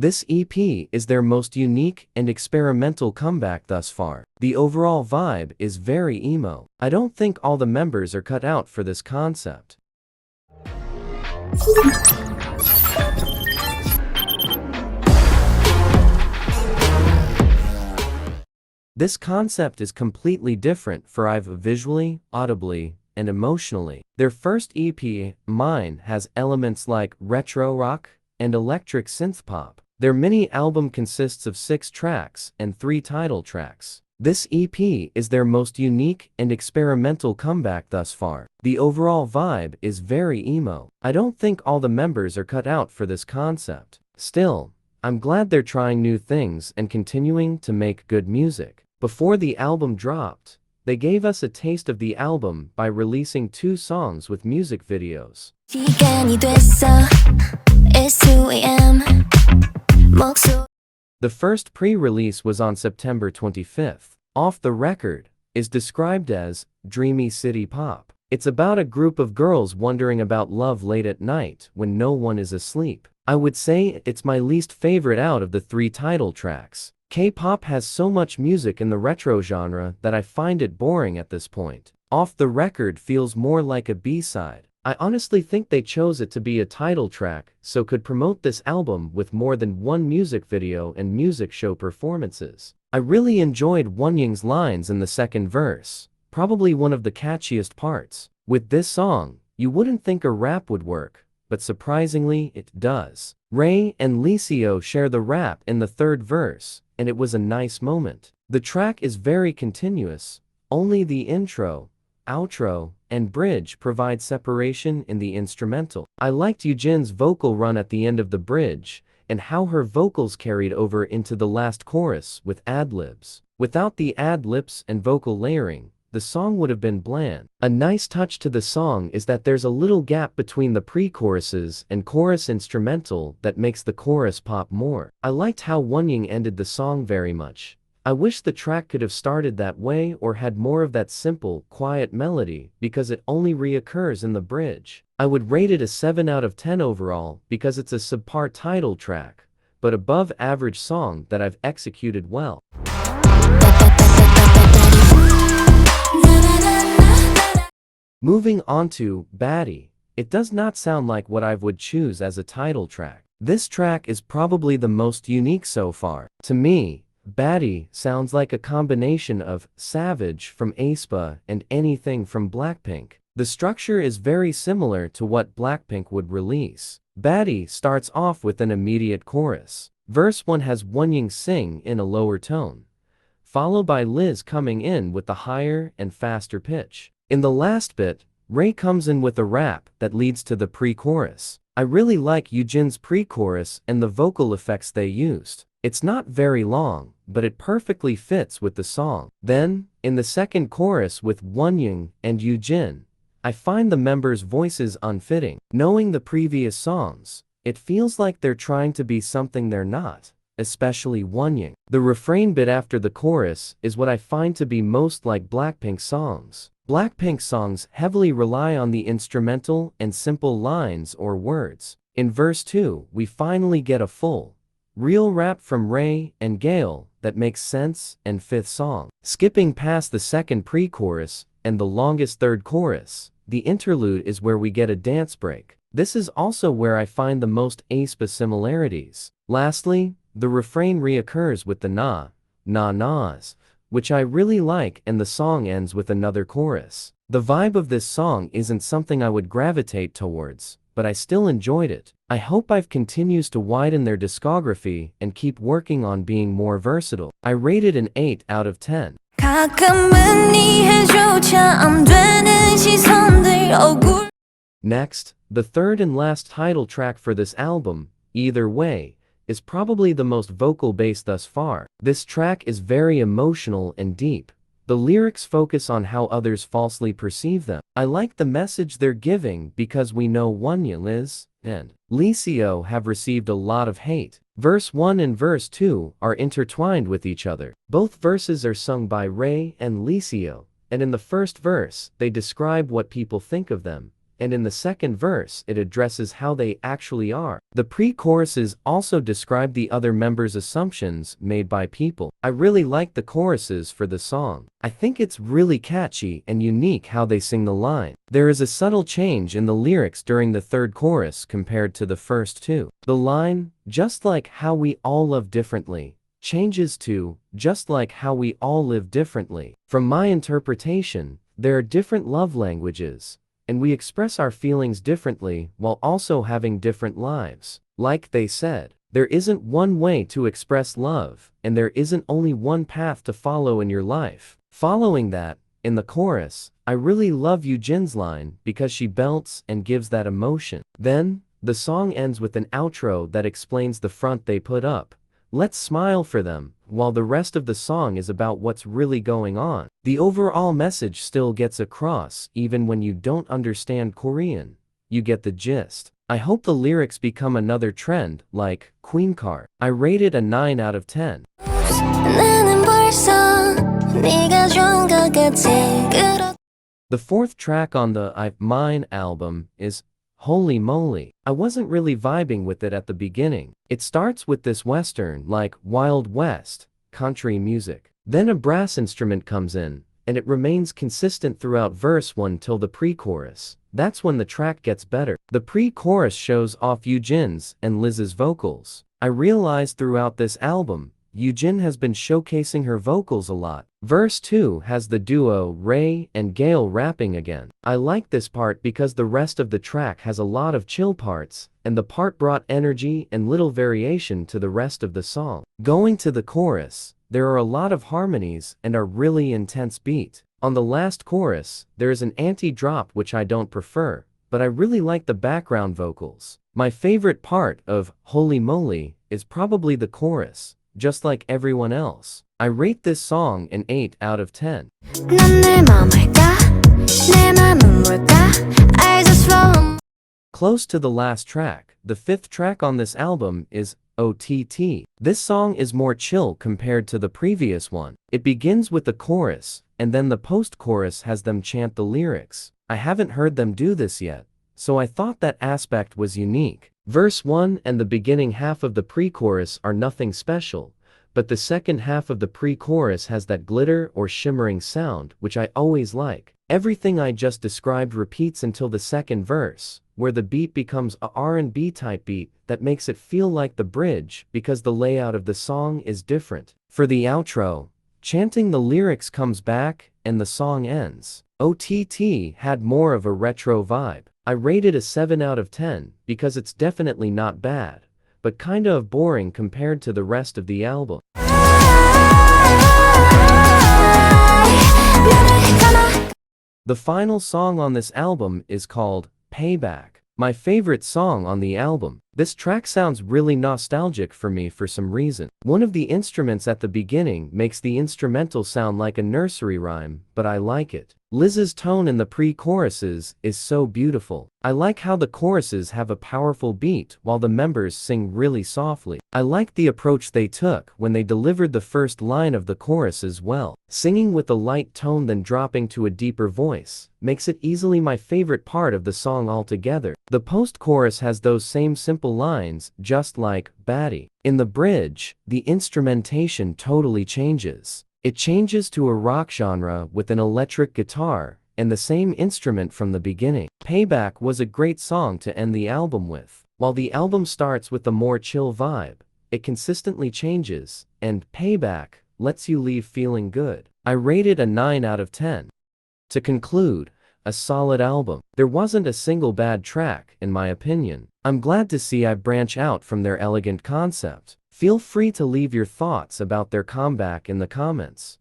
This EP is their most unique and experimental comeback thus far. The overall vibe is very emo. I don't think all the members are cut out for this concept. This concept is completely different for IVE visually, audibly, and emotionally. Their first EP, Mine, has elements like retro rock and electric synth pop. Their mini-album consists of 6 tracks and 3 title tracks. This EP is their most unique and experimental comeback thus far. The overall vibe is very emo. I don't think all the members are cut out for this concept. Still, I'm glad they're trying new things and continuing to make good music. Before the album dropped, they gave us a taste of the album by releasing 2 songs with music videos. It's 2 a.m. The first pre-release was on September 25th. Off the Record is described as dreamy city pop. It's about a group of girls wondering about love late at night when no one is asleep. I would say it's my least favorite out of the 3 title tracks. K-pop has so much music in the retro genre that I find it boring at this point. Off the Record feels more like a B-side. I honestly think they chose it to be a title track so could promote this album with more than 1 music video and music show performances. I really enjoyed Wonyoung's lines in the second verse, probably one of the catchiest parts. With this song, you wouldn't think a rap would work, but surprisingly it does. Ray and Licio share the rap in the third verse, and it was a nice moment. The track is very continuous, only the intro, outro, and bridge provide separation in the instrumental. I liked Yujin's vocal run at the end of the bridge, and how her vocals carried over into the last chorus with ad-libs. Without the ad-libs and vocal layering, the song would have been bland. A nice touch to the song is that there's a little gap between the pre-choruses and chorus instrumental that makes the chorus pop more. I liked how Wonyoung ended the song very much. I wish the track could have started that way or had more of that simple, quiet melody because it only reoccurs in the bridge. I would rate it a 7 out of 10 overall because it's a subpar title track, but above average song that I've executed well. Moving on to Baddie. It does not sound like what I would choose as a title track. This track is probably the most unique so far. To me, Baddie sounds like a combination of Savage from aespa and anything from Blackpink. The structure is very similar to what Blackpink would release. Baddie starts off with an immediate chorus. Verse 1 has Wonyoung sing in a lower tone, followed by Liz coming in with the higher and faster pitch. In the last bit, Ray comes in with a rap that leads to the pre-chorus. I really like Yujin's pre-chorus and the vocal effects they used. It's not very long, but it perfectly fits with the song. Then, in the second chorus with Wonyoung and Yujin, I find the members' voices unfitting. Knowing the previous songs, it feels like they're trying to be something they're not, especially Wonyoung. The refrain bit after the chorus is what I find to be most like Blackpink songs. Blackpink songs heavily rely on the instrumental and simple lines or words. In verse 2, we finally get a full, real rap from Ray and Gale that makes sense and fifth song. Skipping past the second pre-chorus and the longest third chorus, the interlude is where we get a dance break. This is also where I find the most aespa similarities. Lastly, the refrain reoccurs with the na-nas, which I really like, and the song ends with another chorus. The vibe of this song isn't something I would gravitate towards, but I still enjoyed it. I hope IVE continues to widen their discography and keep working on being more versatile. I rated an 8 out of 10. Next, the third and last title track for this album, Either Way, is probably the most vocal-based thus far. This track is very emotional and deep. The lyrics focus on how others falsely perceive them. I like the message they're giving because we know Wonyoung, Liz, and Licio have received a lot of hate. Verse 1 and verse 2 are intertwined with each other. Both verses are sung by Ray and Licio, and in the first verse, they describe what people think of them, and in the second verse it addresses how they actually are. The pre-choruses also describe the other members' assumptions made by people. I really like the choruses for the song. I think it's really catchy and unique how they sing the line. There is a subtle change in the lyrics during the third chorus compared to the first two. The line, "just like how we all love differently," changes to, "just like how we all live differently." From my interpretation, there are different love languages, and we express our feelings differently while also having different lives. Like they said, there isn't one way to express love, and there isn't only one path to follow in your life. Following that, in the chorus, I really love Eugeni's line because she belts and gives that emotion. Then, the song ends with an outro that explains the front they put up. Let's smile for them, while the rest of the song is about what's really going on. The overall message still gets across even when you don't understand Korean. You get the gist. I hope the lyrics become another trend, like Queen Card. I rate it a 9 out of 10. The fourth track on the I Mine album is Holy Moly. I wasn't really vibing with it at the beginning. It starts with this western, like Wild West, country music. Then a brass instrument comes in, and it remains consistent throughout verse 1 till the pre-chorus. That's when the track gets better. The pre-chorus shows off Eugen's and Liz's vocals. I realized throughout this album, Eugen has been showcasing her vocals a lot. Verse 2 has the duo Ray and Gail rapping again. I like this part because the rest of the track has a lot of chill parts, and the part brought energy and little variation to the rest of the song. Going to the chorus, there are a lot of harmonies and a really intense beat. On the last chorus, there is an anti-drop which I don't prefer, but I really like the background vocals. My favorite part of Holy Moly is probably the chorus. Just like everyone else, I rate this song an 8 out of 10. Close to the last track, the fifth track on this album is OTT. This song is more chill compared to the previous one. It begins with the chorus, and then the post-chorus has them chant the lyrics. I haven't heard them do this yet, so I thought that aspect was unique. Verse 1 and the beginning half of the pre-chorus are nothing special, but the second half of the pre-chorus has that glitter or shimmering sound, which I always like. Everything I just described repeats until the second verse, where the beat becomes a R&B type beat that makes it feel like the bridge because the layout of the song is different. For the outro, chanting the lyrics comes back and the song ends. OTT had more of a retro vibe. I rated a 7 out of 10 because it's definitely not bad, but kinda of boring compared to the rest of the album. The final song on this album is called Payback, my favorite song on the album. This track sounds really nostalgic for me for some reason. One of the instruments at the beginning makes the instrumental sound like a nursery rhyme, but I like it. Liz's tone in the pre-choruses is so beautiful. I like how the choruses have a powerful beat while the members sing really softly. I like the approach they took when they delivered the first line of the chorus as well. Singing with a light tone then dropping to a deeper voice makes it easily my favorite part of the song altogether. The post-chorus has those same simple lines, just like Baddie. In the bridge, the instrumentation totally changes. It changes to a rock genre with an electric guitar and the same instrument from the beginning. Payback was a great song to end the album with. While the album starts with a more chill vibe, it consistently changes, and Payback lets you leave feeling good. I rated a 9 out of 10. To conclude, a solid album. There wasn't a single bad track, in my opinion. I'm glad to see I branch out from their elegant concept. Feel free to leave your thoughts about their comeback in the comments.